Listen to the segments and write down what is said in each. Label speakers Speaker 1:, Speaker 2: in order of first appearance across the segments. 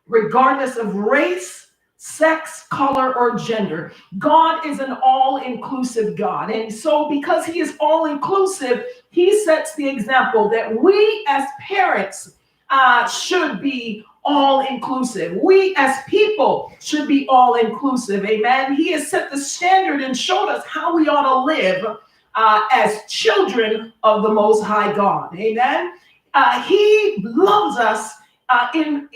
Speaker 1: regardless of race, sex, color, or gender. God is an all-inclusive God. And so because he is all-inclusive, he sets the example that we as parents should be all inclusive. We as people should be all inclusive. Amen. He has set the standard and showed us how we ought to live as children of the Most High God. Amen. He loves us even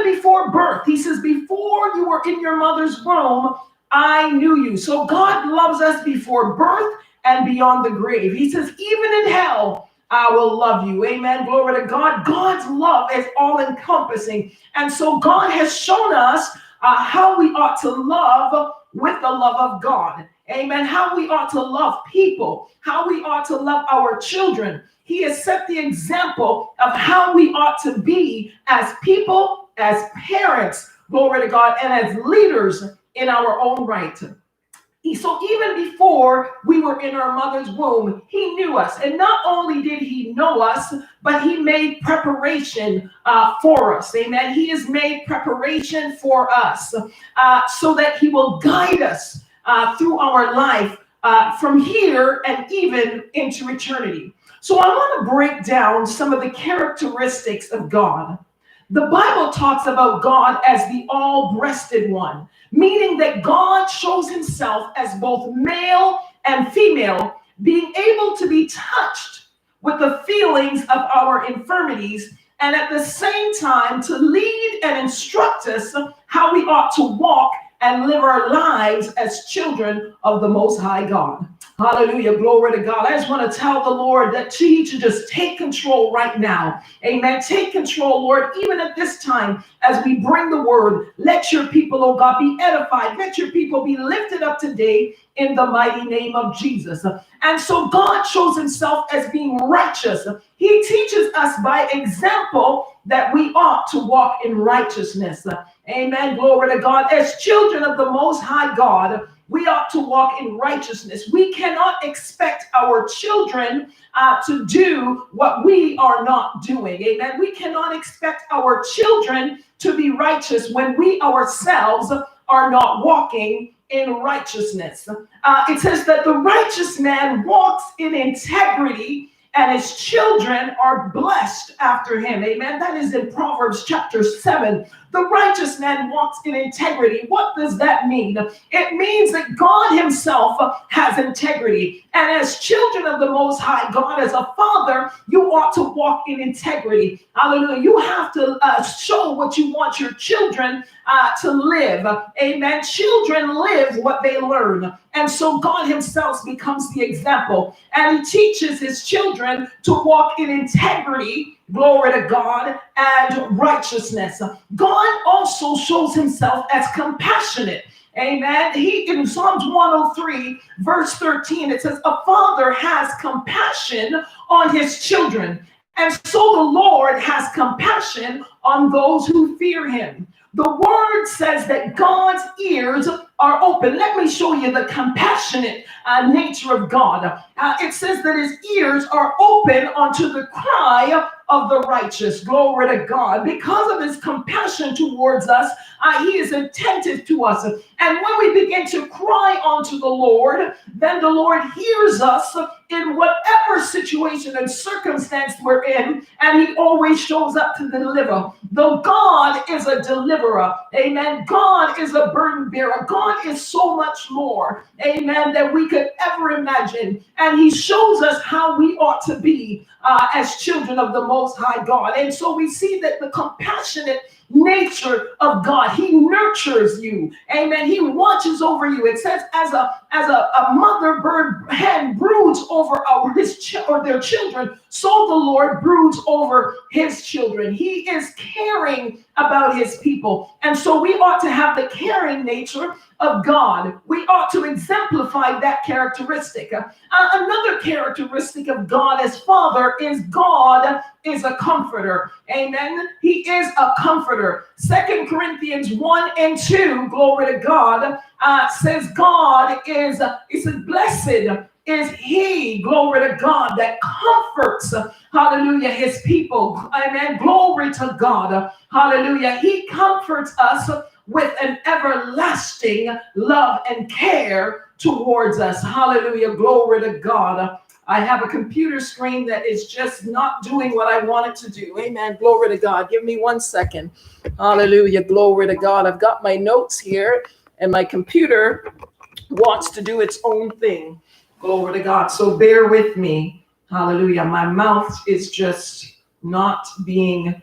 Speaker 1: before birth. He says, before you were in your mother's womb, I knew you. So God loves us before birth and beyond the grave. He says, even in hell, I will love you. Amen. Glory to God. God's love is all encompassing. And so God has shown us how we ought to love with the love of God. Amen. How we ought to love people, how we ought to love our children. He has set the example of how we ought to be as people, as parents, glory to God, and as leaders in our own right. So even before we were in our mother's womb, he knew us. And not only did he know us, but he made preparation for us. Amen. He has made preparation for us so that he will guide us through our life from here and even into eternity. So I want to break down some of the characteristics of God. The Bible talks about God as the all-breasted one, meaning that God shows himself as both male and female, being able to be touched with the feelings of our infirmities, and at the same time to lead and instruct us how we ought to walk and live our lives as children of the Most High God. Hallelujah. Glory to God. I just want to tell the Lord that he should just take control right now. Amen. Take control, Lord, even at this time as we bring the word. Let your people, oh God, be edified. Let your people be lifted up today in the mighty name of Jesus. And so God shows himself as being righteous. He teaches us by example that we ought to walk in righteousness. Amen. Glory to God. As children of the Most High God, we ought to walk in righteousness. We cannot expect our children to do what we are not doing. Amen. We cannot expect our children to be righteous when we ourselves are not walking in righteousness. It says that the righteous man walks in integrity and his children are blessed after him. Amen. That is in Proverbs chapter 7. The righteous man walks in integrity. What does that mean? It means that God himself has integrity. And as children of the Most High God, as a father, you ought to walk in integrity. Hallelujah. You have to show what you want your children to live. Amen. Children live what they learn. And so God himself becomes the example. And he teaches his children to walk in integrity, glory to God, and righteousness. God also shows himself as compassionate. Amen. He in Psalms 103, verse 13, it says, a father has compassion on his children. And so the Lord has compassion on those who fear him. The word says that God's ears are open. Let me show you the compassionate nature of God. It says that his ears are open unto the cry of the righteous. Glory to God. Because of his compassion towards us, he is attentive to us. And when we begin to cry unto the Lord, then the Lord hears us in whatever situation and circumstance we're in, and he always shows up to deliver. Though God is a deliverer, amen, God is a burden bearer. God is so much more, amen, than we could ever imagine. And he shows us how we ought to be as children of the Most High God. And so we see that the compassionate nature of God, he nurtures you, amen. He watches over you. It says as a mother bird hen broods over their children, so the Lord broods over his children. He is caring about his people. And so we ought to have the caring nature of God. We ought to exemplify that characteristic. Another characteristic of God as Father is God is a comforter. Amen. He is a comforter. 2 Corinthians 1 and 2, glory to God, says God is, it says, blessed is he, glory to God, that comforts, hallelujah, his people. Amen. Glory to God. Hallelujah. He comforts us with an everlasting love and care towards us. Hallelujah. Glory to God. I have a computer screen that is just not doing what I want it to do. Amen. Glory to God. Give me 1 second. Hallelujah. Glory to God. I've got my notes here and my computer wants to do its own thing. Glory to God. So bear with me. Hallelujah. My mouth is just not being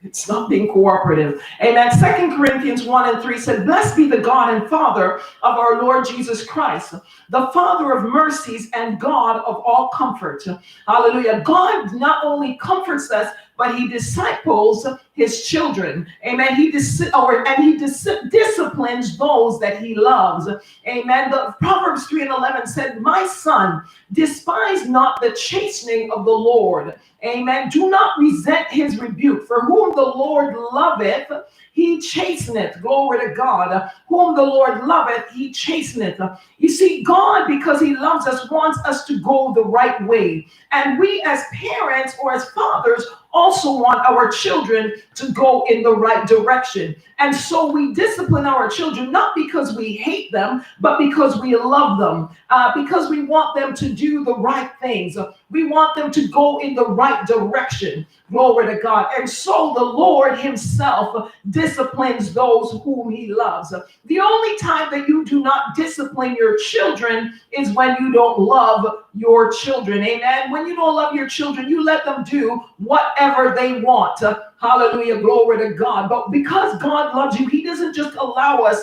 Speaker 1: it's not being cooperative. Amen. 2 Corinthians 1 and 3 said, blessed be the God and Father of our Lord Jesus Christ, the Father of mercies and God of all comfort. Hallelujah. God not only comforts us, but he disciples his children. Amen. He disciplines those that he loves. Amen. The Proverbs 3 and 11 said, my son, despise not the chastening of the Lord. Amen. Do not resent his rebuke. For whom the Lord loveth, he chasteneth. Glory to God. Whom the Lord loveth, he chasteneth. You see, God, because he loves us, wants us to go the right way. And we as parents or as fathers also want our children to go in the right direction. And so we discipline our children, not because we hate them, but because we love them, because we want them to do the right things. We want them to go in the right direction. Glory to God. And so the Lord himself disciplines those whom he loves. The only time that you do not discipline your children is when you don't love your children. Amen. When you don't love your children, you let them do whatever they want. Hallelujah. Glory to God. But because God loves you, he doesn't just allow us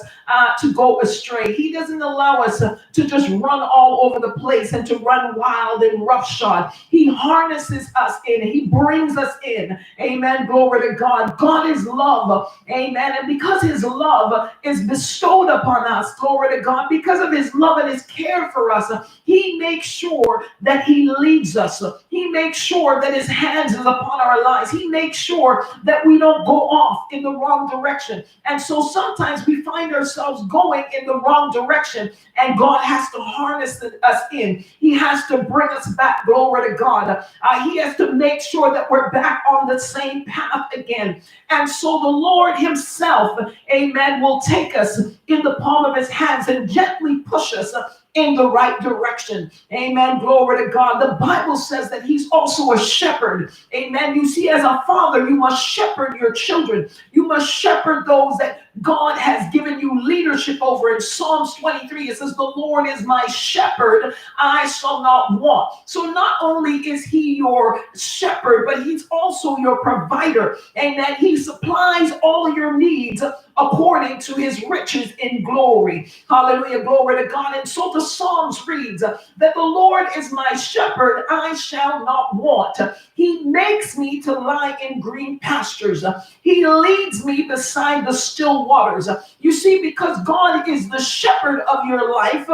Speaker 1: to go astray. He doesn't allow us to just run all over the place and to run wild and roughshod. He harnesses us in. He brings us in. Amen. Glory to God. God is love. Amen. And because his love is bestowed upon us, glory to God, because of his love and his care for us, he makes sure that he leads us. He makes sure that his hands is upon our lives. He makes sure that we don't go off in the wrong direction. And so sometimes we find ourselves going in the wrong direction, and God has to harness us in. He has to bring us back, glory to God. He has to make sure that we're back on the same path again. And so the Lord himself, amen, will take us in the palm of his hands and gently push us in the right direction. Amen. Glory to God. The Bible says that he's also a shepherd. Amen. You see, as a father, you must shepherd your children. You must shepherd those that God has given you leadership over. In Psalms 23, it says, the Lord is my shepherd, I shall not want. So not only is he your shepherd, but he's also your provider. Amen. He supplies all your needs according to his riches in glory. Hallelujah. Glory to God. And so the Psalms reads that the Lord is my shepherd, I shall not want. He makes me to lie in green pastures. He leads me beside the still waters. You see, because God is the shepherd of your life,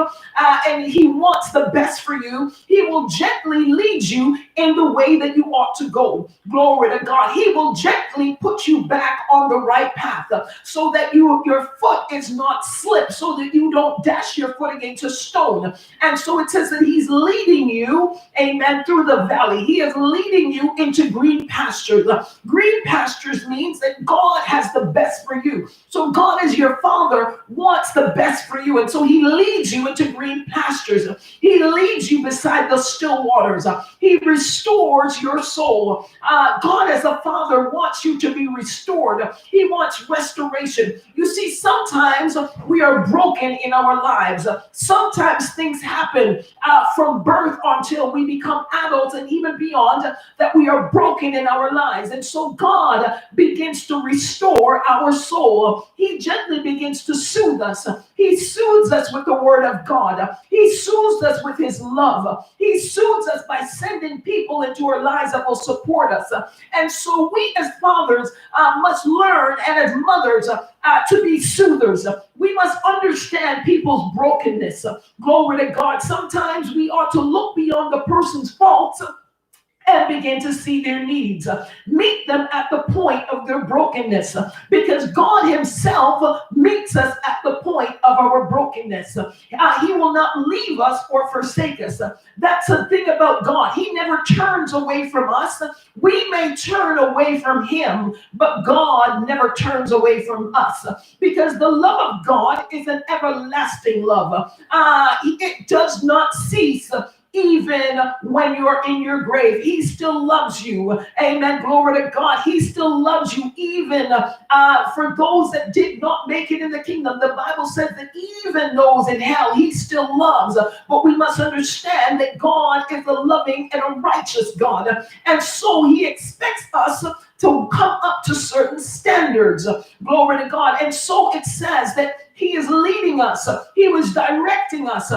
Speaker 1: and he wants the best for you, he will gently lead you in the way that you ought to go. Glory to God. He will gently put you back on the right path so that your foot is not slipped, so that you don't dash your foot against a stone. And so it says that he's leading you, amen, through the valley. He is leading you into green pastures. Green pastures means that God has the best for you. So God, as your father, wants the best for you. And so he leads you into green pastures. He leads you beside the still waters. He restores your soul. God, as a father, wants you to be restored. He wants restoration. You see, sometimes we are broken in our lives. Sometimes things happen from birth until we become adults and even beyond, that we are broken in our lives. And so God begins to restore our soul. He gently begins to soothe us. He soothes us with the word of God. He soothes us with his love. He soothes us by sending people into our lives that will support us. And so we as fathers must learn, and as mothers, to be soothers. We must understand people's brokenness. Glory to God. Sometimes we ought to look beyond the person's faults and begin to see their needs. Meet them at the point of their brokenness, because God Himself meets us at the point of our brokenness. He will not leave us or forsake us. That's the thing about God. He never turns away from us. We may turn away from Him, but God never turns away from us, because the love of God is an everlasting love. It does not cease. Even when you're in your grave, He still loves you. Amen. Glory to God. He still loves you, even for those that did not make it in the kingdom. The Bible says that even those in hell, He still loves. But we must understand that God is a loving and a righteous God. And so He expects us to come up to certain standards. Glory to God. And so it says that He is leading us. He was directing us.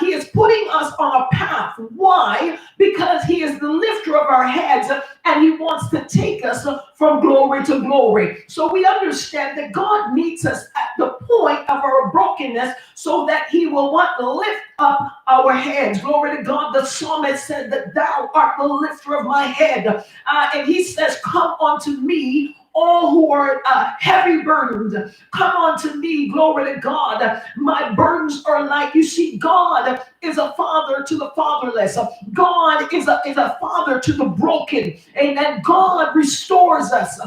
Speaker 1: He is putting us on a path. Why? Because He is the lifter of our heads, and He wants to take us from glory to glory. So we understand that God meets us at the point of our brokenness, so that He will want to lift up our heads. Glory to God. The psalmist said that Thou art the lifter of my head. And he says, come unto me, all who are heavy burdened, come unto me. Glory to God. My burdens are light. You see, God is a father to the fatherless. God is a father to the broken. Amen. God restores us.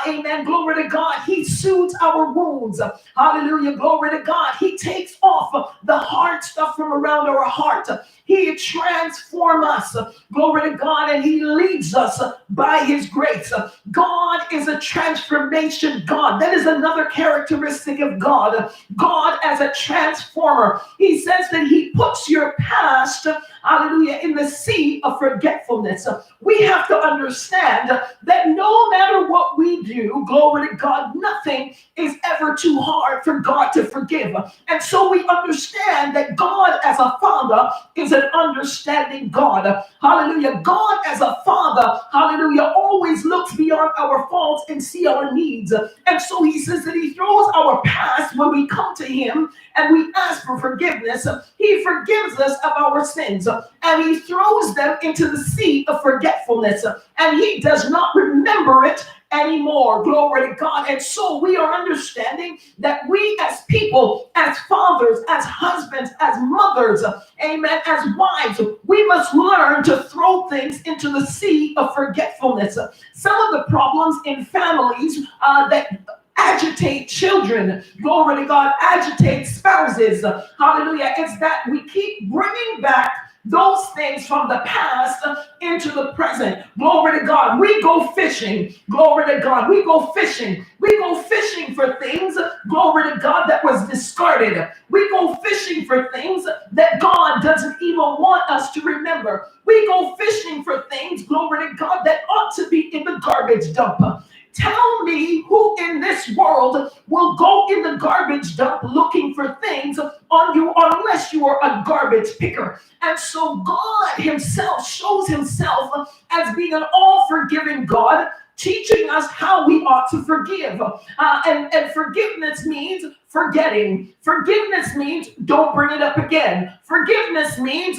Speaker 1: Amen. Glory to God. He soothes our wounds. Hallelujah. Glory to God. He takes off the hard stuff from around our heart. He transforms us. Glory to God. And He leads us by His grace. God is a transformation God. That is another characteristic of God. God as a transformer. He says that He puts your past, hallelujah, in the sea of forgetfulness. We have to understand that no matter what we do, glory to God, nothing is ever too hard for God to forgive. And so we understand that God as a father is an understanding God. Hallelujah. God as a father, hallelujah, always looks beyond our faults and see our needs. And so He says that He throws our past when we come to Him and we ask for forgiveness. He forgives us of our sins, and He throws them into the sea of forgetfulness, and He does not remember it anymore. Glory to God. And so we are understanding that we as people, as fathers, as husbands, as mothers, amen, as wives, we must learn to throw things into the sea of forgetfulness. Some of the problems in families that agitate children, glory to God, agitate spouses, hallelujah, it's that we keep bringing back those things from the past into the present. Glory to God. We go fishing. Glory to God. We go fishing. We go fishing for things, glory to God, that was discarded. We go fishing for things that God doesn't even want us to remember. We go fishing for things, glory to God, that ought to be in the garbage dump. Tell me who in this world will go in the garbage dump looking for things on you unless you are a garbage picker. And so God Himself shows Himself as being an all-forgiving God, teaching us how we ought to forgive. And forgiveness means forgetting. Forgiveness means don't bring it up again. Forgiveness means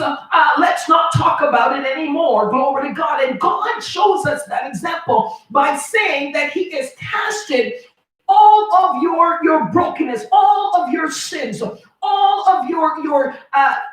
Speaker 1: let's not talk about it anymore. Glory to God. And God shows us that example by saying that He has casted all of your brokenness, all of your sins, all of your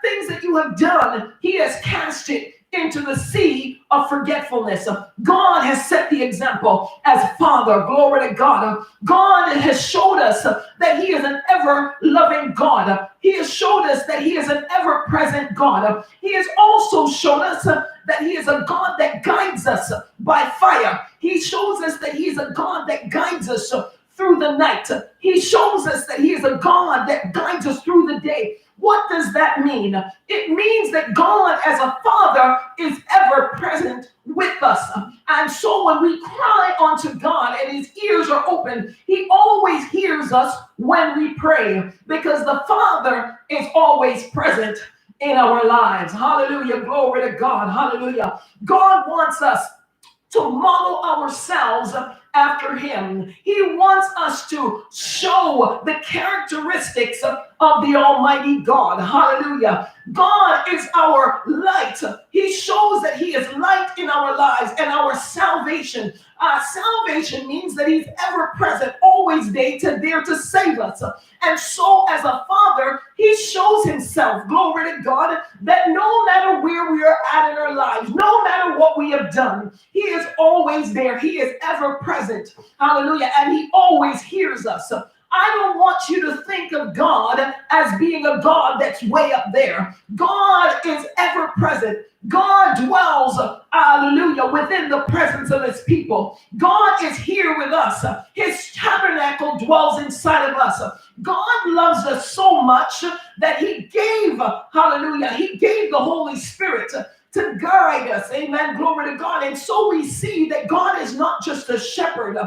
Speaker 1: things that you have done. He has cast it into the sea of forgetfulness. God has set the example as Father. Glory to God. God has showed us that He is an ever-loving God. He has showed us that He is an ever-present God. He has also shown us that He is a God that guides us by fire. He shows us that He is a God that guides us through the night. He shows us that He is a God that guides us through the day. What does that mean? It means that God as a father is ever present with us. And so when we cry unto God and His ears are open, He always hears us when we pray, because the Father is always present in our lives. Hallelujah. Glory to God. Hallelujah. God wants us to model ourselves after him. He wants us to show the characteristics of the Almighty God. Hallelujah. God is our light. He shows that he is light in our lives and our salvation. Salvation means that he's ever present, always there to save us. And so as a father, he shows himself, glory to God, that no matter where we are at in our lives, no matter what we have done, he is always there. He is ever present. Hallelujah. And he always hears us. I don't want you to think of God as being a God that's way up there. God is ever present. God dwells, hallelujah, within the presence of his people. God is here with us. His tabernacle dwells inside of us. God loves us so much that he gave, hallelujah, he gave the Holy Spirit to guide us. Amen. Glory to God. And so we see that God is not just a shepherd.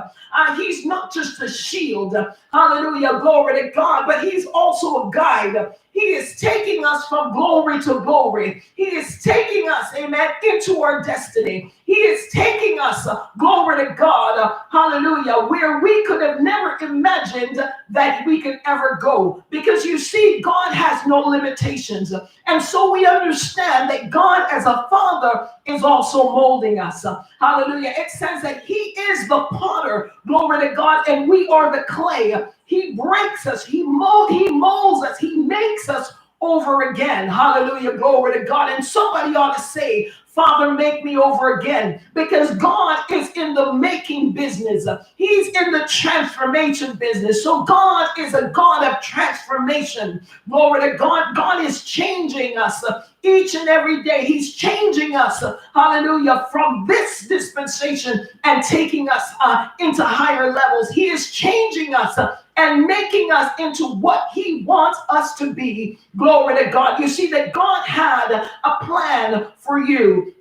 Speaker 1: He's not just a shield. Hallelujah. Glory to God. But he's also a guide. He is taking us from glory to glory. He is taking us, amen, into our destiny. He is taking us, glory to God, hallelujah, where we could have never imagined that we could ever go. Because you see, God has no limitations. And so we understand that God as a father is also molding us. Hallelujah. It says that he is the potter, glory to God, and we are the clay. He breaks us, he molds us, he makes us over again. Hallelujah, glory to God. And somebody ought to say, Father, make me over again, because God is in the making business. He's in the transformation business. So God is a God of transformation. Glory to God. God is changing us each and every day. He's changing us, hallelujah, from this dispensation and taking us into higher levels. He is changing us and making us into what he wants us to be. Glory to God. You see that God had a plan for you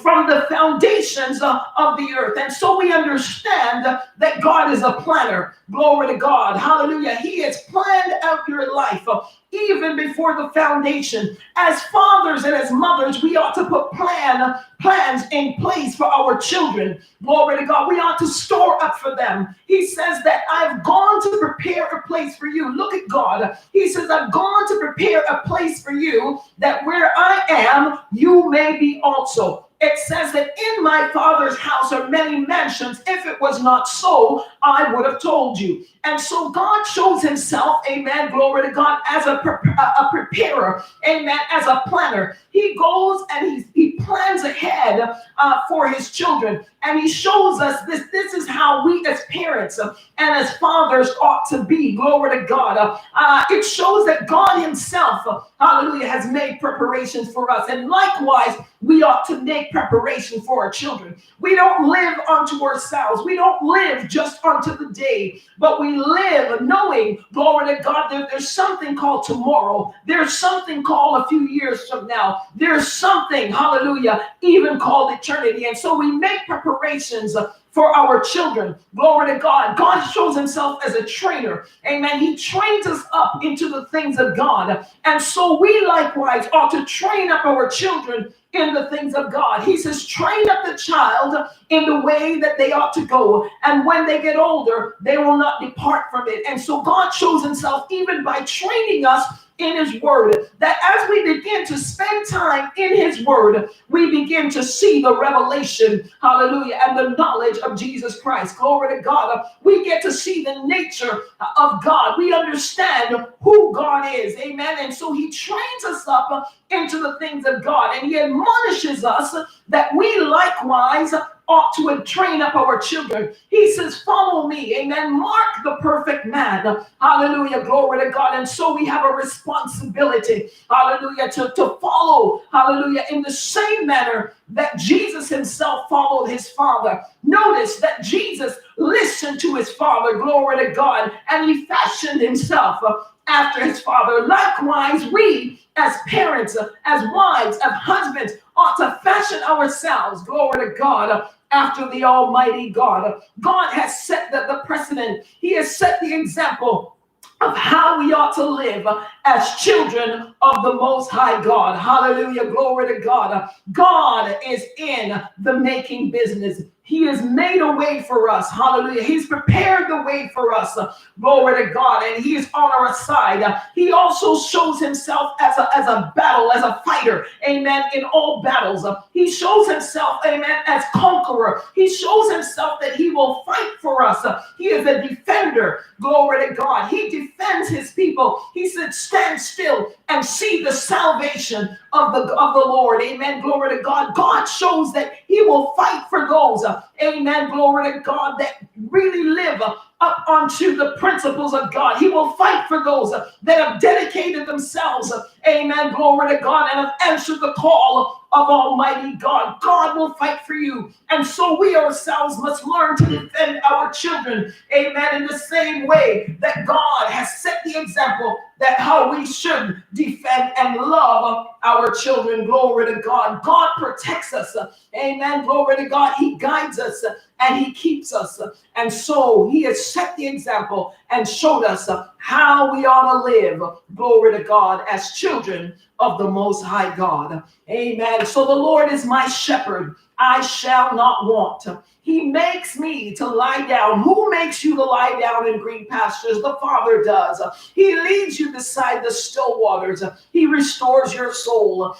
Speaker 1: from the foundations of the earth. And so we understand that God is a planner. Glory to God. Hallelujah. He has planned out your life even before the foundation. As fathers and as mothers, we ought to put plans in place for our children. Glory to God. We ought to store up for them. He says that I've gone to prepare a place for you. Look at God. He says, I've gone to prepare a place for you, that where I am, you may be also. It says that in my Father's house are many mansions. If it was not so, I would have told you. And so God shows himself, amen, glory to God, as a preparer, amen, as a planner. He goes and he plans ahead for his children. And he shows us this. This is how we as parents and as fathers ought to be. Glory to God. It shows that God himself, hallelujah, has made preparations for us. And likewise, we ought to make preparation for our children. We don't live unto ourselves. We don't live just unto the day, but we live knowing, glory to God, that there's something called tomorrow. There's something called a few years from now. There's something, hallelujah, even called eternity. And so we make preparations for our children. Glory to God. God shows himself as a trainer. Amen. He trains us up into the things of God. And so we likewise ought to train up our children in the things of God. He says, train up the child in the way that they ought to go. And when they get older, they will not depart from it. And so God shows himself even by training us in his word, that as we begin to spend time in his word, we begin to see the revelation, hallelujah, and the knowledge of Jesus Christ. Glory to God. We get to see the nature of God. We understand who God is. Amen. And so he trains us up into the things of God, and he admonishes us that we likewise ought to train up our children. He says, follow me. Amen. Mark the perfect man. Hallelujah. Glory to God. And so we have a responsibility, hallelujah, to follow, hallelujah, in the same manner that Jesus himself followed his Father. Notice that Jesus listened to his Father, glory to God, and he fashioned himself after his Father. Likewise, we as parents, as wives, as husbands, ought to fashion ourselves, glory to God, after the Almighty God. God has set the precedent. He has set the example of how we ought to live as children of the Most High God. Hallelujah. Glory to God. God is in the making business. He has made a way for us. Hallelujah. He's prepared the way for us. Glory to God. And he is on our side. He also shows himself as a battle, as a fighter. Amen. In all battles. He shows himself, amen, as conqueror. He shows himself that he will fight for us. He is a defender. Glory to God. He defends his people. He said, stand still and see the salvation of the Lord. Amen. Glory to God. God shows that he will fight for those. Amen. Glory to God, that really live up onto the principles of God. He will fight for those that have dedicated themselves. Amen. Glory to God, and have answered the call of Almighty God. God will fight for you. And so we ourselves must learn to defend our children. Amen. In the same way that God has set the example that how we should defend and love our children. Glory to God. God protects us. Amen. Glory to God. He guides us and he keeps us. And so he has set the example and showed us how we ought to live. Glory to God, as children of the Most High God. Amen. So the Lord is my shepherd. I shall not want. He makes me to lie down. Who makes you to lie down in green pastures? The Father does. He leads you beside the still waters. He restores your soul.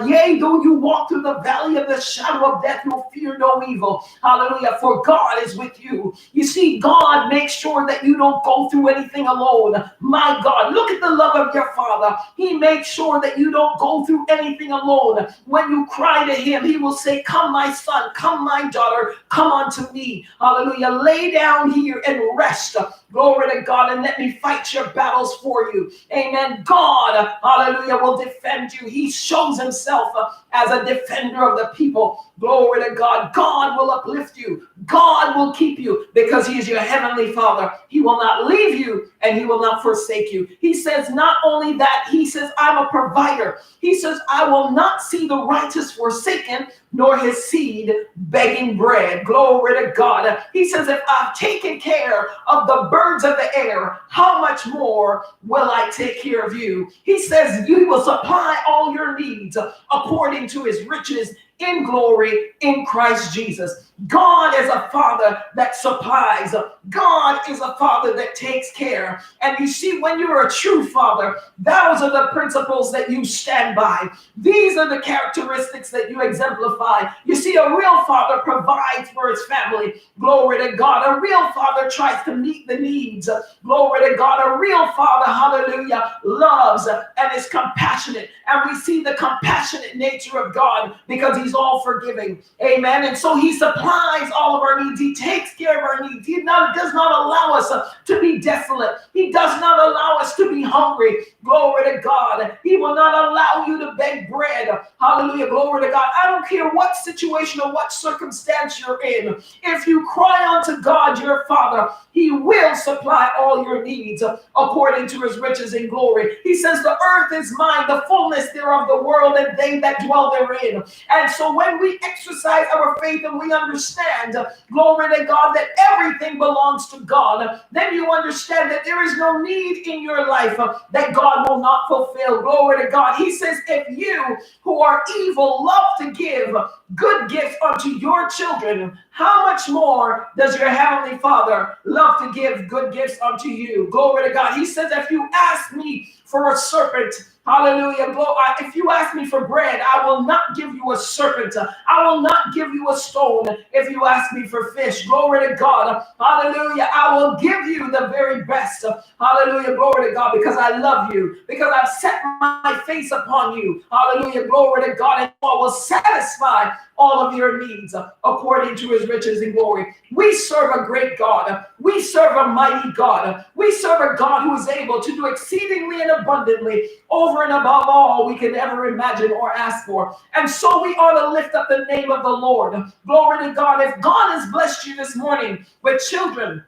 Speaker 1: Yea, though you walk through the valley of the shadow of death, you'll fear no evil. Hallelujah. For God is with you. You see, God makes sure that you don't go through anything alone. My God, look at the love of your Father. He makes sure that you don't go through anything alone. When you cry to him, he will say, come, my son, come, my daughter, come unto me. Hallelujah. Lay down here and rest. Glory to God, and let me fight your battles for you. Amen. God, hallelujah, will defend you. He shows himself as a defender of the people. Glory to God. God will uplift you. God will keep you because he is your heavenly Father. He will not leave you and he will not forsake you. He says not only that, he says, I'm a provider. He says, I will not see the righteous forsaken, nor his seed begging bread. Glory to God. He says, if I've taken care of the birds of the air, how much more will I take care of you? He says, you will supply all your needs according to his riches in glory in Christ Jesus. God is a Father that supplies. God is a Father that takes care. And you see, when you're a true Father, those are the principles that you stand by. These are the characteristics that you exemplify. You see, a real Father provides for his family. Glory to God. A real Father tries to meet the needs. Glory to God. A real Father, hallelujah, loves and is compassionate. And we see the compassionate nature of God because he's all forgiving. Amen. And so he supplies all of our needs. He takes care of our needs. He does not allow us to be desolate. He does not allow us to be hungry. Glory to God. He will not allow you to beg bread. Hallelujah. Glory to God. I don't care what situation or what circumstance you're in. If you cry unto God, your Father, he will supply all your needs according to his riches in glory. He says, the earth is mine, the fullness thereof, the world, and they that dwell therein. And so when we exercise our faith and we understand, glory to God, that everything belongs to God, then you understand that there is no need in your life that God will not fulfill. Glory to God. He says, if you who are evil love to give good gifts unto your children, how much more does your heavenly Father love to give good gifts unto you? Glory to God. He says, if you ask me for a serpent, hallelujah, if you ask me for bread, I will not give you a serpent. I will not give you a stone. If you ask me for fish, glory to God, hallelujah, I will give you the very best. Hallelujah, glory to God, because I love you, because I've set my face upon you. Hallelujah, glory to God, and I will satisfy all of your needs according to his riches and glory. We serve a great God. We serve a mighty God. We serve a God who is able to do exceedingly and abundantly over and above all we can ever imagine or ask for. And so we ought to lift up the name of the Lord. Glory to God. If God has blessed you this morning with children,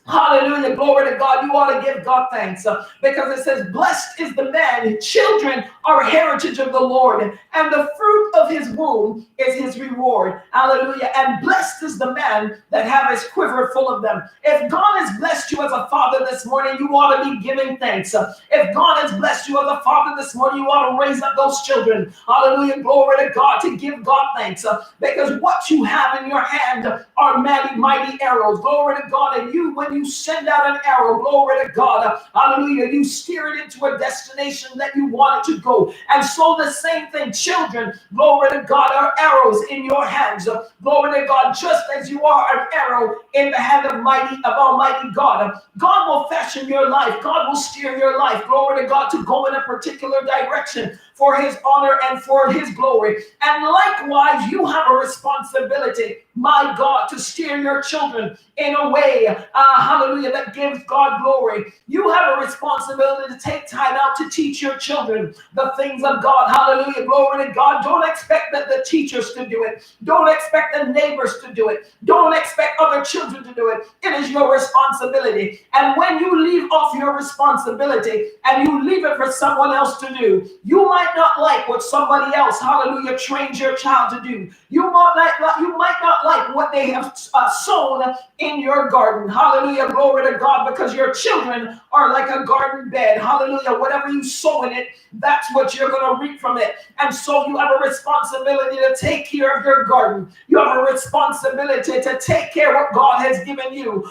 Speaker 1: Hallelujah. Glory to God. You ought to give God thanks because it says, blessed is the man. Children are a heritage of the Lord, and the fruit of his womb is his reward. Hallelujah. And blessed is the man that have his quiver full of them. If God has blessed you as a father this morning, you ought to be giving thanks. If God has blessed you as a father this morning, you ought to raise up those children. Hallelujah. Glory to God, to give God thanks because what you have in your hand are mighty arrows. Glory to God. And when you send out an arrow, glory to God, hallelujah, you steer it into a destination that you want it to go. And so the same thing, children, glory to God, are arrows in your hands. Glory to God, just as you are an arrow in the hand of Almighty God. God will fashion your life. God will steer your life, glory to God, to go in a particular direction for his honor and for his glory. And likewise, you have a responsibility, my God, to steer your children in a way, hallelujah, that gives God glory. You have a responsibility to take time out to teach your children the things of God. Hallelujah, glory to God. Don't expect that the teachers to do it. Don't expect the neighbors to do it. Don't expect other children to do it. It is your responsibility. And when you leave off your responsibility and you leave it for someone else to do, you might not like what somebody else, hallelujah, trains your child to do. You might not like what they have sown in your garden. Hallelujah, glory to God, because your children are like a garden bed. Hallelujah, whatever you sow in it, that's what you're going to reap from it. And so you have a responsibility to take care of your garden. You have a responsibility to take care of what God has given you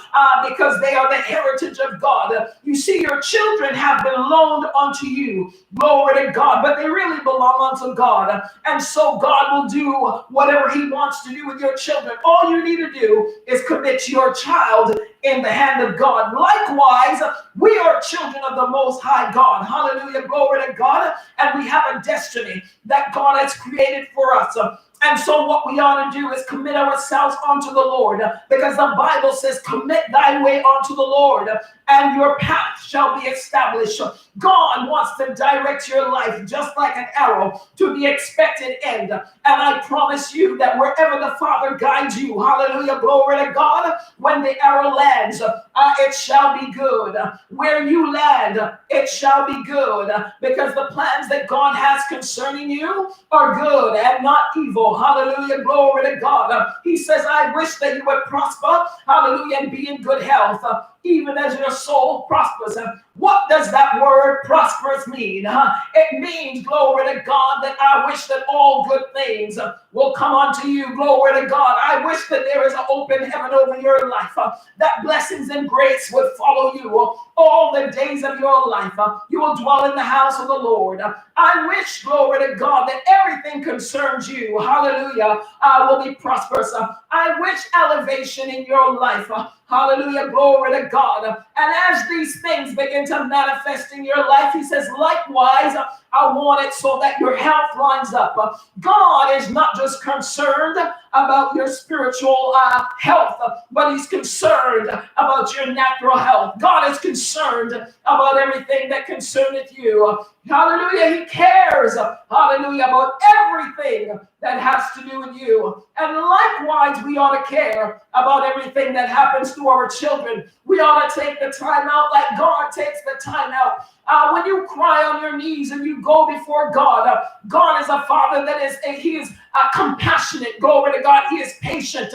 Speaker 1: because they are the heritage of God. You see, your children have been loaned unto you. Glory to God, but they really belong unto God. And so God will do whatever he wants to do with your children. All you need to do is commit your child in the hand of God. Likewise, we are children of the Most High God. Hallelujah, glory to God. And we have a destiny that God has created for us. And so what we ought to do is commit ourselves unto the Lord, because the Bible says, commit thy way unto the Lord, and your path shall be established. God wants to direct your life just like an arrow to the expected end. And I promise you that wherever the Father guides you, hallelujah, glory to God, when the arrow lands, it shall be good. Where you land, it shall be good, because the plans that God has concerning you are good and not evil. Hallelujah, glory to God. He says, I wish that you would prosper, hallelujah, and be in good health, even as your soul prospers. What does that word prosperous mean? It means, glory to God, that I wish that all good things will come unto you. Glory to God. I wish that there is an open heaven over your life, that blessings and grace would follow you all the days of your life. You will dwell in the house of the Lord. I wish, glory to God, that everything concerns you, hallelujah, will be prosperous. I wish elevation in your life. Hallelujah, glory to God. And as these things begin to manifest in your life, he says, likewise, I want it so that your health lines up. God is not just concerned about your spiritual health, but he's concerned about your natural health. God is concerned about everything that concerneth you. Hallelujah, he cares, hallelujah, about everything that has to do with you. And likewise, we ought to care about everything that happens to our children. We ought to take the time out like God takes the time out. When you cry on your knees and you go before God, God is a father that he is compassionate. Glory to God. He is patient.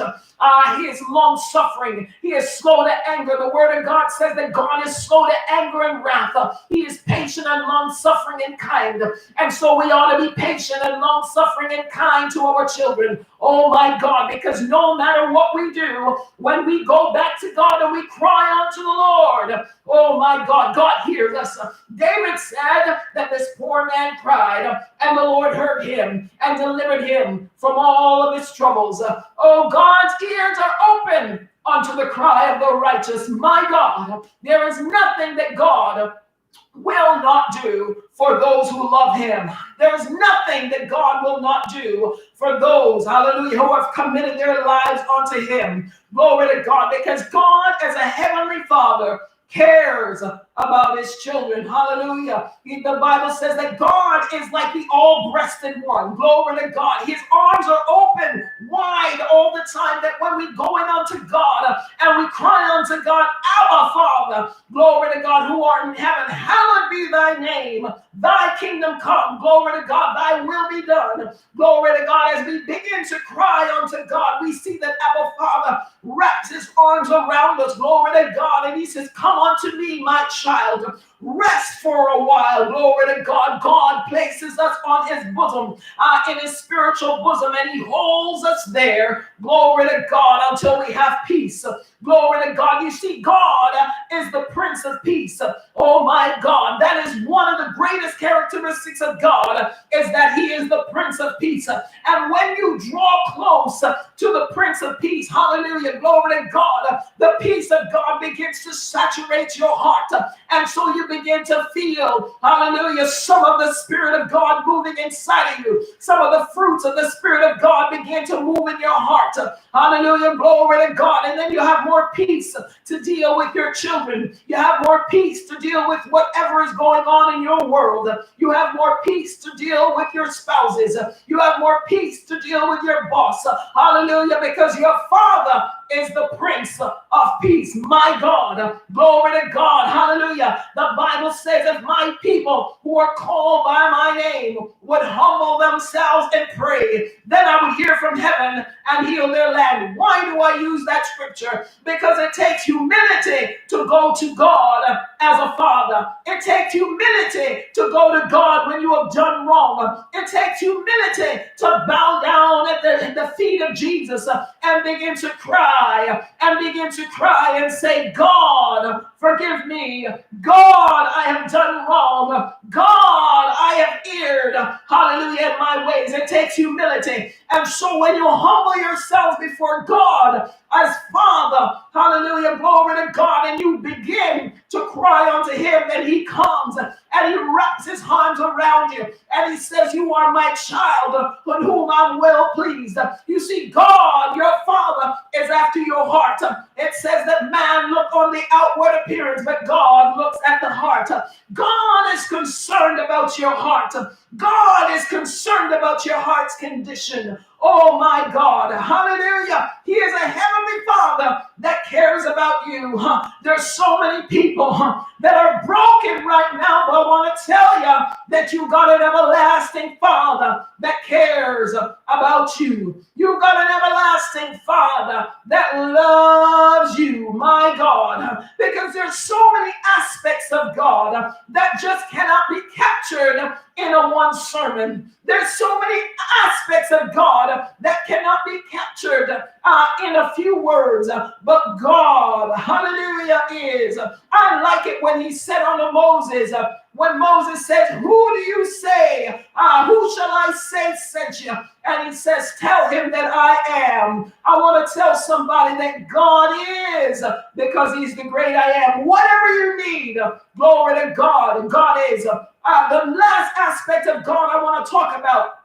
Speaker 1: He is long suffering. He is slow to anger. The word of God says that God is slow to anger and wrath. He is patient and long suffering and kind. And so we ought to be patient and long suffering and kind to our children. Oh my God, because no matter what we do, when we go back to God and we cry unto the Lord, oh my God, God hears us. David said that this poor man cried, and the Lord heard him and delivered him from all of his troubles. Oh, God's ears are open unto the cry of the righteous. My God, there is nothing that God will not do for those who love him. There's nothing that God will not do for those, hallelujah, who have committed their lives unto him. Glory to God, because God, as a heavenly Father, cares about his children. Hallelujah. The Bible says that God is like the all-breasted one. Glory to God. His arms are open wide all the time, that when we go in unto God and we cry unto God, Abba, Father, glory to God, who art in heaven, hallowed be thy name. Thy kingdom come. Glory to God. Thy will be done. Glory to God. As we begin to cry unto God, we see that Abba, Father, wraps his arms around us. Glory to God. And he says, come unto me, my child. Rest for a while. Glory to God. God places us on his bosom, in his spiritual bosom, and he holds us there. Glory to God, until we have peace. Glory to God. You see, God is the Prince of Peace. Oh my God. That is one of the greatest characteristics of God, is that he is the Prince of Peace. And when you draw close to the Prince of Peace, hallelujah, glory to God, the peace of God begins to saturate your heart. And so you begin to feel, hallelujah, some of the Spirit of God moving inside of you. Some of the fruits of the Spirit of God begin to move in your heart. Hallelujah, glory to God. And then you have more peace to deal with your children. You have more peace to deal with whatever is going on in your world. You have more peace to deal with your spouses. You have more peace to deal with your boss. Hallelujah, because your Father is the Prince of Peace. My God, glory to God. Hallelujah. The Bible says, if my people who are called by my name would humble themselves and pray, then I would hear from heaven and heal their land. Why do I use that scripture? Because it takes humility to go to God as a father. It takes humility to go to God when you have done wrong. It takes humility to bow down at the feet of Jesus and begin to cry and say, God, forgive me. God, I have done wrong. God, I have erred. Hallelujah, in my ways. It takes humility. And so when you humble yourself before God as Father, hallelujah, glory to God, and you begin to cry unto him, that he comes and he wraps his arms around you and he says, you are my child with whom I'm well pleased. You see, God, your Father, is after your heart. It says that man look on the outward appearance, but God looks at the heart. God is concerned about your heart. God is concerned about your heart's condition. Oh my God, hallelujah. He is a heavenly Father that cares about you. There's so many people that are broken right now, but I want to tell you that you got an everlasting Father that cares about you. You got an everlasting Father that loves you, my God, because there's so many aspects of God that just cannot be captured in a one sermon. There's so many aspects of God that cannot be captured in a few words, but God, hallelujah, is. I like it when he said unto Moses, when Moses said, who do you say? Who shall I say sent you? And he says, tell him that I am. I want to tell somebody that God is, because he's the great I am. Whatever you need, glory to God, God is. The last aspect of God I want to talk about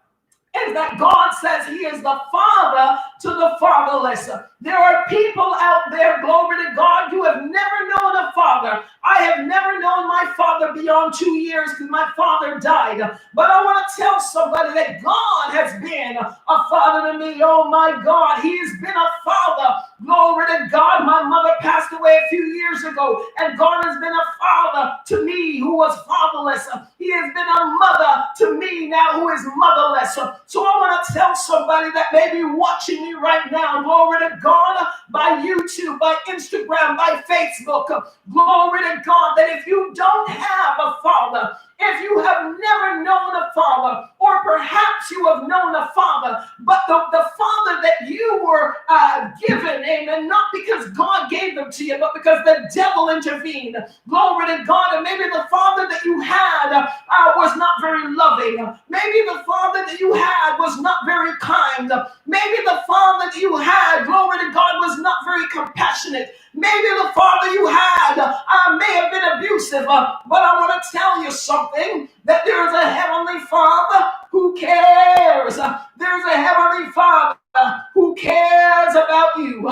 Speaker 1: is that God says he is the father to the fatherless. There are people out there, glory to God, you have never known a father. I have never known my father beyond 2 years because my father died. But I want to tell somebody that God has been a father to me. Oh my God, he has been a father. Glory to God. My mother passed away a few years ago, and God has been a father to me who was fatherless. He has been a mother to me now who is motherless. So I want to tell somebody that may be watching me right now, glory to God, by YouTube, by Instagram, by Facebook, glory to God, that if you don't have a father, if you have never known a father, or perhaps you have known a father, but the father that you were given, amen, not because God gave them to you, but because the devil intervened, glory to God, and maybe the father that you had was not very loving, maybe the father that you had was not very kind, maybe the father that you had, glory to God, was not very compassionate, maybe the father you had may have been abusive, but I want to tell you something, that there is a heavenly Father who cares. There's a heavenly Father who cares about you.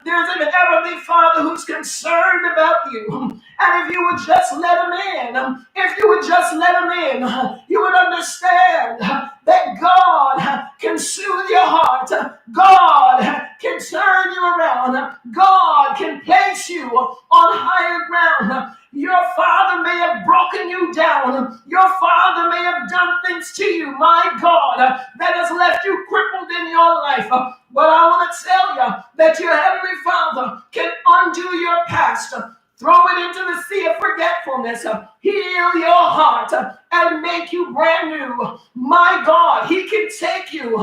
Speaker 1: There's an Heavenly Father who's concerned about you. And if you would just let him in, if you would just let him in, you would understand that God can soothe your heart. God can turn you around. God can place you on higher ground. Your father may have broken you down. Your father may have done things to you, my God, that has left you crippled in your life. But I want to tell you that your Heavenly Father can undo your past. Throw it into the sea of forgetfulness. Heal your heart and make you brand new. My God, He can take you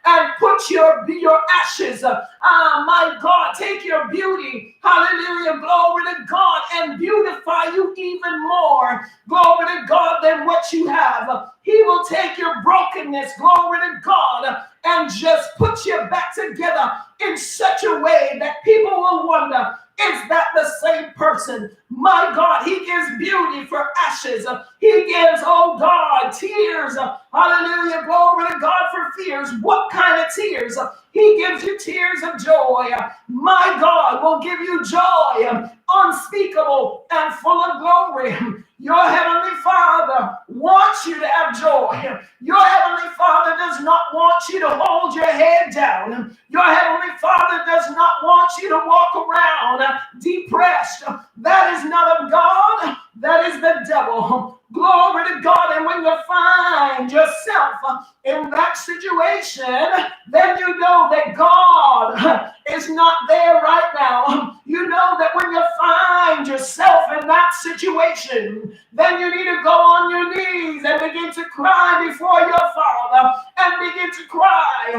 Speaker 1: and put your ashes. My God, take your beauty. Hallelujah. Glory to God, and beautify you even more. Glory to God than what you have. He will take your brokenness. Glory to God, and just put you back together in such a way that people will wonder, is that the same person? My God, He gives beauty for ashes. He gives, oh God, tears. Hallelujah. Glory to God for fears. What kind of tears? He gives you tears of joy. My God will give you joy unspeakable and full of glory. Your Heavenly Father wants you to have joy. Your Heavenly Father does not want you to hold your head down. Your Heavenly Father does not want you to walk around depressed. That is not of God. That is the devil. Glory to God. And when you find yourself in that situation, then you know that God is not there right now. You know that when you find yourself in that situation, then you need to go on your knees and begin to cry before your Father and begin to cry,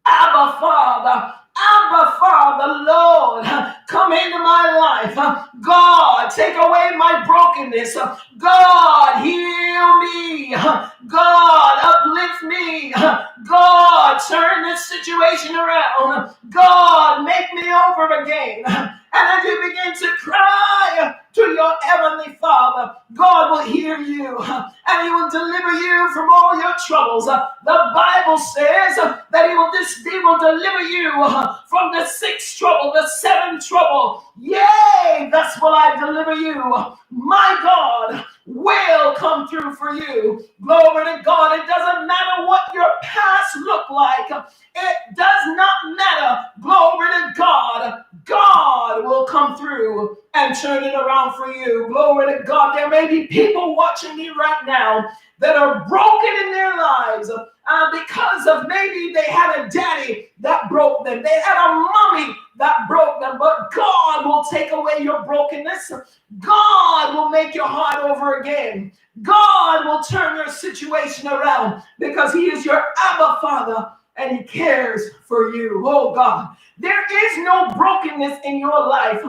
Speaker 1: Abba, Father. Abba, Father, Lord, come into my life. God, take away my brokenness. God, heal me. God, uplift me. God, turn this situation around. God, make me over again. And as you begin to cry to your Heavenly Father, God will hear you and He will deliver you from all your troubles. The Bible says that He will deliver you from the sixth trouble, the seventh trouble. Yea, thus will I deliver you. My God will come through for you. Glory to God. It doesn't matter what your past looked like. It does not matter. Glory to God. God will come through and turn it around for you. Glory to God. There may be people watching me right now that are broken in their lives because of maybe they had a daddy that broke them. They had a mommy that broke them. But God will take away your brokenness. God will make your heart over again. God will turn your situation around because He is your Abba Father and He cares for you. Oh God, there is no brokenness in your life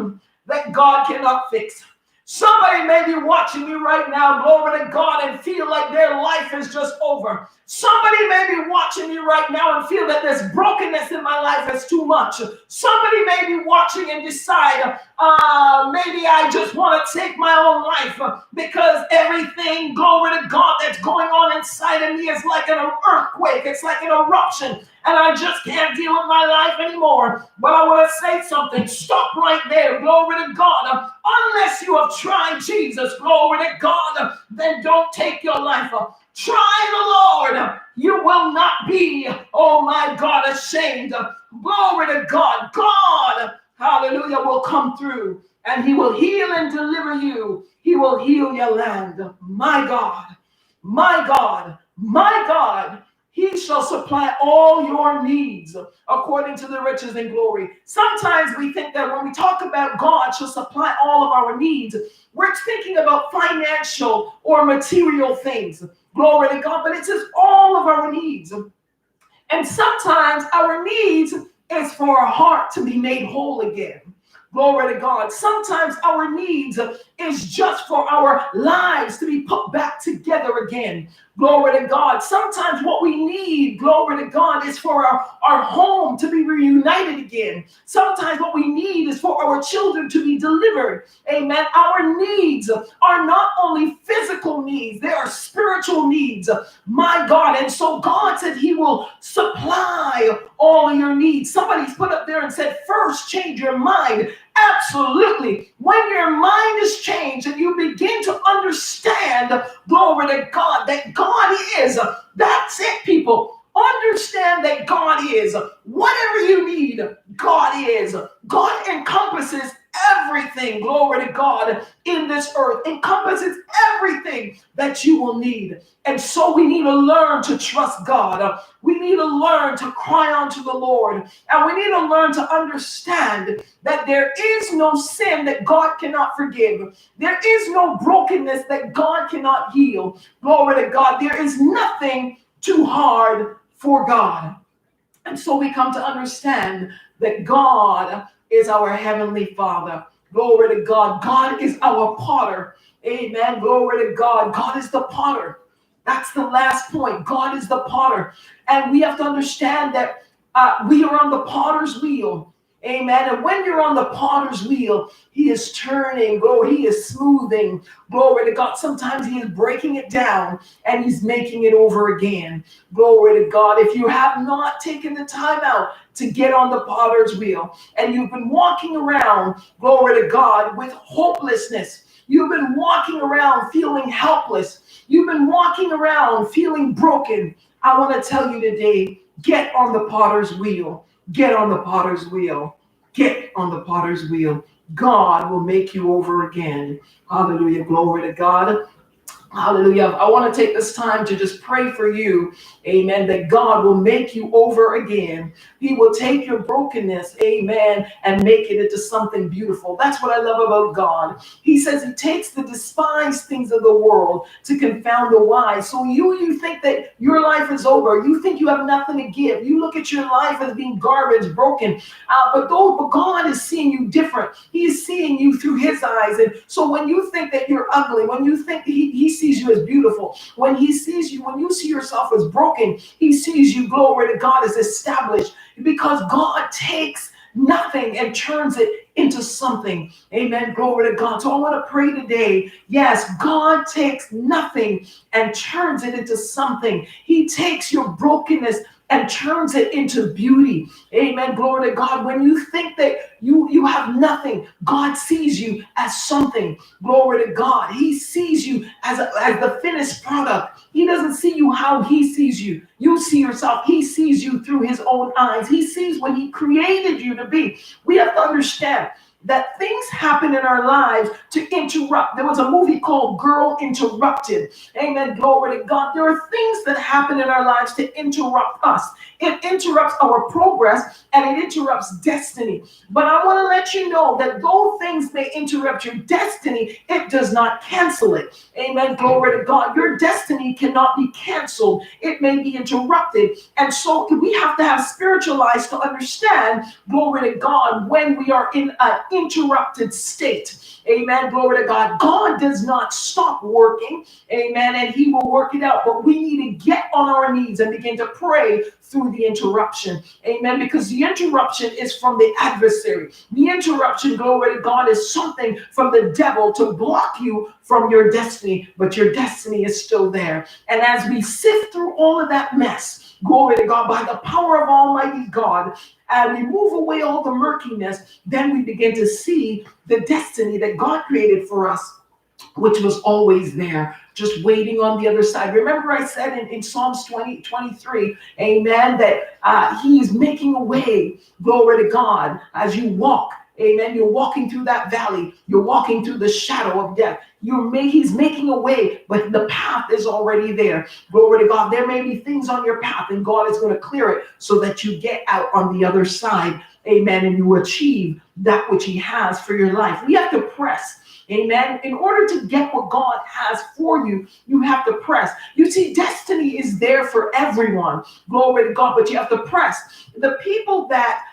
Speaker 1: that God cannot fix. Somebody may be watching me right now, glory to God, and feel like their life is just over. Somebody may be watching me right now and feel that this brokenness in my life is too much. Somebody may be watching and decide, maybe I just want to take my own life because everything, glory to God, that's going on inside of me is like an earthquake. It's like an eruption. And I just can't deal with my life anymore. But I want to say something. Stop right there. Glory to God. Unless you have tried Jesus, glory to God, then don't take your life. Try the Lord. You will not be, oh my God, ashamed. Glory to God. God, hallelujah, will come through and He will heal and deliver you. He will heal your land. My God, my God, my God. He shall supply all your needs according to the riches and glory. Sometimes we think that when we talk about God shall supply all of our needs, we're thinking about financial or material things. Glory to God, but it says all of our needs. And sometimes our needs is for our heart to be made whole again. Glory to God. Sometimes our needs is just for our lives to be put back together again. Glory to God. Sometimes what we need, glory to God, is for our home to be reunited again. Sometimes what we need is for our children to be delivered. Amen. Our needs are not only physical needs, they are spiritual needs. My God. And so God said he will supply all of your needs. Somebody's put up there and said, first change your mind. Absolutely. When your mind is changed and you begin to understand, glory to God, that God is, that's it, people. Understand that God is. Whatever you need, God is. God encompasses everything, glory to God, in this earth, encompasses everything that you will need. And so we need to learn to trust God. We need to learn to cry unto the Lord. And we need to learn to understand that there is no sin that God cannot forgive. There is no brokenness that God cannot heal. Glory to God. There is nothing too hard for God. And so we come to understand that God is our Heavenly Father. Glory to God. God is our potter. Amen. Glory to God. God is the potter. That's the last point. God is the potter. And we have to understand that we are on the potter's wheel. Amen. And when you're on the potter's wheel, he is turning, glory, he is smoothing, glory to God. Sometimes he is breaking it down and he's making it over again. Glory to God. If you have not taken the time out to get on the potter's wheel and you've been walking around, glory to God, with hopelessness, you've been walking around feeling helpless, you've been walking around feeling broken, I want to tell you today, get on the potter's wheel. Get on the potter's wheel. Get on the potter's wheel. God will make you over again. Hallelujah. Glory to God. Hallelujah. I want to take this time to just pray for you. Amen. That God will make you over again. He will take your brokenness, amen, and make it into something beautiful. That's what I love about God. He says he takes the despised things of the world to confound the wise. So you think that your life is over. You think you have nothing to give. You look at your life as being garbage, broken. But God is seeing you different. He's seeing you through his eyes. And so when you think that you're ugly, when you think he sees you as beautiful, when he sees you, when you see yourself as broken, he sees you, glory to God, as established, because God takes nothing and turns it into something. Amen. Glory to God. So I want to pray today. Yes, God takes nothing and turns it into something. He takes your brokenness and turns it into beauty. Amen. Glory to God. When you think that you have nothing, God sees you as something. Glory to God. He sees you as the finished product. He doesn't see you how he sees you. You see yourself. He sees you through his own eyes. He sees what he created you to be. We have to understand that things happen in our lives to interrupt. There was a movie called Girl Interrupted. Amen. Glory to God. There are things that happen in our lives to interrupt us. It interrupts our progress and it interrupts destiny. But I want to let you know that though things may interrupt your destiny, it does not cancel it. Amen. Glory to God. Your destiny cannot be canceled. It may be interrupted. And so we have to have spiritual eyes to understand, glory to God, when we are in an interrupted state. Amen. Glory to God. God does not stop working. Amen. And he will work it out. But we need to get on our knees and begin to pray through the interruption. Amen. Because the interruption is from the adversary. The interruption, glory to God, is something from the devil to block you from your destiny. But your destiny is still there. And as we sift through all of that mess, glory to God, by the power of Almighty God, and we move away all the murkiness, then we begin to see the destiny that God created for us, which was always there, just waiting on the other side. Remember I said in Psalms 23, amen, that he is making a way, glory to God, as you walk. Amen. You're walking through that valley. You're walking through the shadow of death. He's making a way, but the path is already there. Glory to God. There may be things on your path, and God is going to clear it so that you get out on the other side. Amen. And you achieve that which he has for your life. We have to press. Amen. In order to get what God has for you, you have to press. You see, destiny is there for everyone. Glory to God, but you have to press. The people that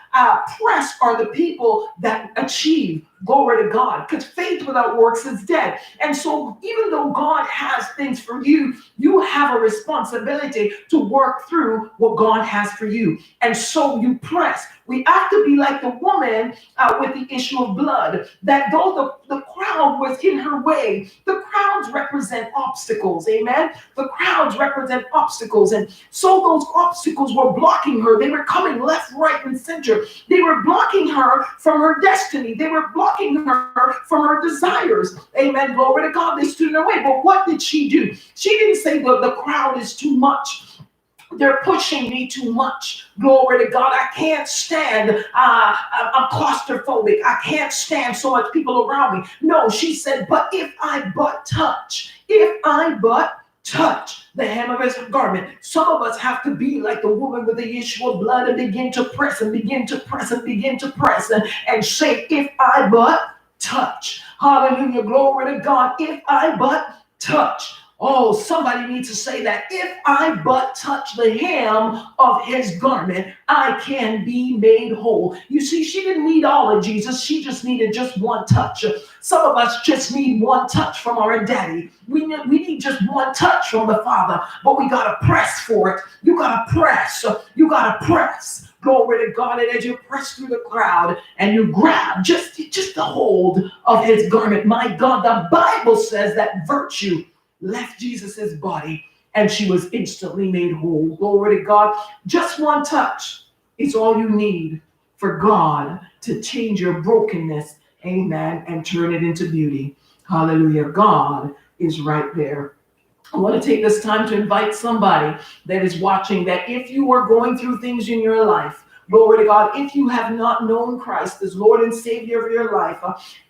Speaker 1: press are the people that achieve. Glory to God. Because faith without works is dead. And so even though God has things for you, you have a responsibility to work through what God has for you. And so you press. We have to be like the woman with the issue of blood, that though the crowd was in her way, the crowds represent obstacles. Amen. The crowds represent obstacles. And so those obstacles were blocking her. They were coming left, right, and center. They were blocking her from her destiny. They were blocking her from her desires. Amen. Glory to God. They stood in her way. But what did she do? She didn't say the crowd is too much. They're pushing me too much. Glory to God. I can't stand. I'm claustrophobic. I can't stand so much people around me. No, she said, but if I but touch the hem of his garment. Some of us have to be like the woman with the issue of blood and begin to press and begin to press and begin to press and say, if I but touch. Hallelujah. Glory to God. If I but touch. Oh, somebody needs to say that. If I but touch the hem of his garment, I can be made whole. You see, she didn't need all of Jesus. She just needed just one touch. Some of us just need one touch from our daddy. We need just one touch from the Father, but we got to press for it. You got to press. You got to press. Glory to God. And as you press through the crowd and you grab just the hold of his garment, my God, the Bible says that virtue left Jesus's body and she was instantly made whole. Glory to God. Just one touch is all you need for God to change your brokenness, amen, and turn it into beauty. Hallelujah. God is right there. I want to take this time to invite somebody that is watching, that if you are going through things in your life, glory to God, if you have not known Christ as Lord and Savior of your life,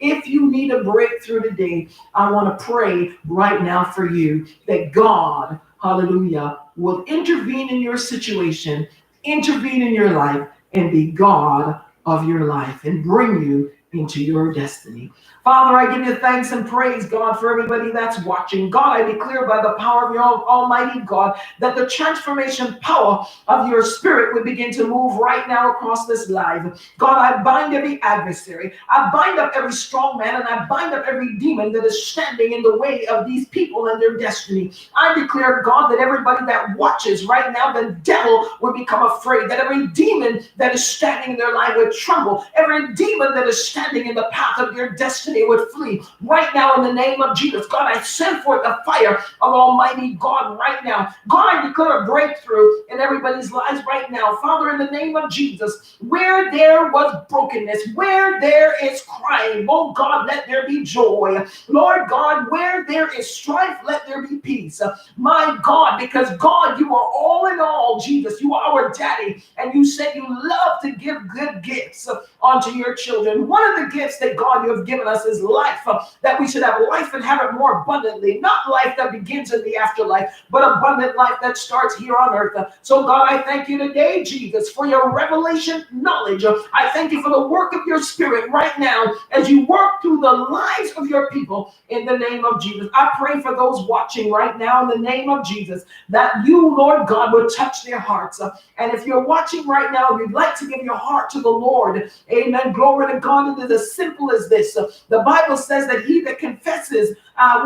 Speaker 1: if you need a breakthrough today, I want to pray right now for you that God, hallelujah, will intervene in your situation, intervene in your life, and be God of your life and bring you into your destiny. Father, I give you thanks and praise, God, for everybody that's watching. God, I declare by the power of your almighty God that the transformation power of your spirit would begin to move right now across this live. God, I bind every adversary. I bind up every strong man, and I bind up every demon that is standing in the way of these people and their destiny. I declare, God, that everybody that watches right now, the devil would become afraid, that every demon that is standing in their life would tremble, every demon that is standing in the path of their destiny would flee right now in the name of Jesus. God, I send forth the fire of Almighty God right now. God, I declare a breakthrough in everybody's lives right now. Father, in the name of Jesus, where there was brokenness, where there is crying, oh God, let there be joy. Lord God, where there is strife, let there be peace. My God, because God, you are all in all, Jesus. You are our daddy, and you said you love to give good gifts unto your children. One of the gifts that God you have given us is life, that we should have life and have it more abundantly. Not life that begins in the afterlife, but abundant life that starts here on earth. So God, I thank you today, Jesus, for your revelation knowledge. I thank you for the work of your spirit right now as you work through the lives of your people in the name of Jesus. I pray for those watching right now in the name of Jesus that you, Lord God, would touch their hearts. And if you're watching right now, you'd like to give your heart to the Lord, amen, glory to God. It is as simple as this. The Bible says that he that confesses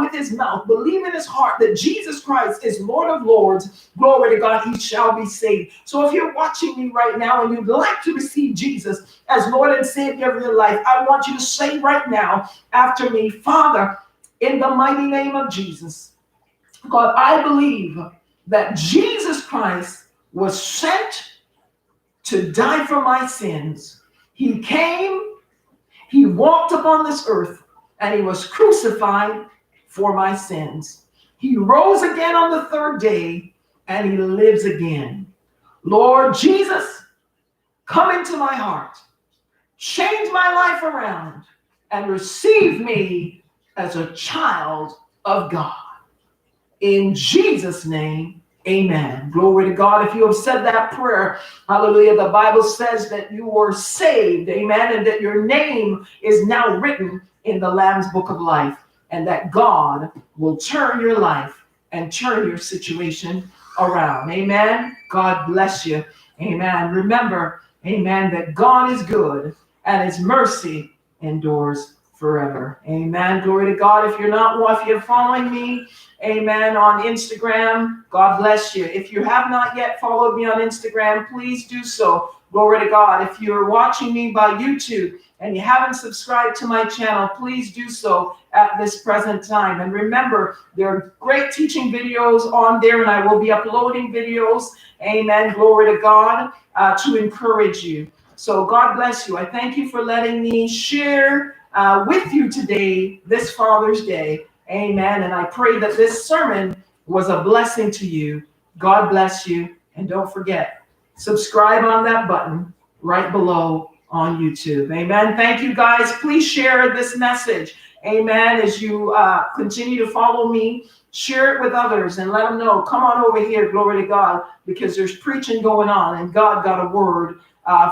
Speaker 1: with his mouth, believe in his heart that Jesus Christ is Lord of Lords, glory to God, he shall be saved. So if you're watching me right now and you'd like to receive Jesus as Lord and Savior of your life, I want you to say right now after me, Father, in the mighty name of Jesus, God, I believe that Jesus Christ was sent to die for my sins. He came, he walked upon this earth, and he was crucified for my sins. He rose again on the third day, and he lives again. Lord Jesus, come into my heart, change my life around, and receive me as a child of God. In Jesus' name, amen. Glory to God. If you have said that prayer, hallelujah, the Bible says that you were saved, amen, and that your name is now written in the Lamb's Book of Life, and that God will turn your life and turn your situation around. Amen. God bless you. Amen. Remember, amen, that God is good and his mercy endures forever. Amen. Glory to God. If you're following me, amen, on Instagram, God bless you. If you have not yet followed me on Instagram, please do so. Glory to God. If you're watching me by YouTube and you haven't subscribed to my channel, please do so at this present time. And remember, there are great teaching videos on there, and I will be uploading videos, amen, glory to God, to encourage you. So God bless you. I thank you for letting me share with you today, this Father's Day. Amen. And I pray that this sermon was a blessing to you. God bless you. And don't forget, subscribe on that button right below on YouTube. Amen. Thank you, guys. Please share this message. Amen. As you continue to follow me, share it with others and let them know. Come on over here. Glory to God. Because there's preaching going on and God got a word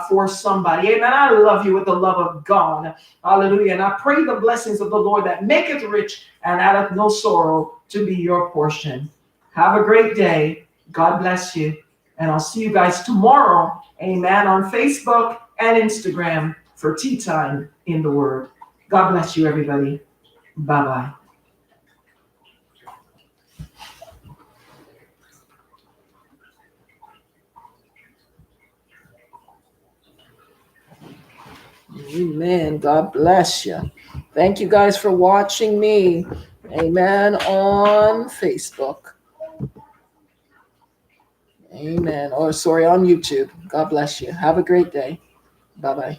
Speaker 1: for somebody. Amen. I love you with the love of God. Hallelujah. And I pray the blessings of the Lord that maketh rich and addeth no sorrow to be your portion. Have a great day. God bless you. And I'll see you guys tomorrow. Amen. On Facebook and Instagram for Tea Time in the Word. God bless you, everybody. Bye-bye. Amen. God bless you. Thank you guys for watching me. Amen. On Facebook. Amen. Or sorry, on YouTube. God bless you. Have a great day. Bye-bye.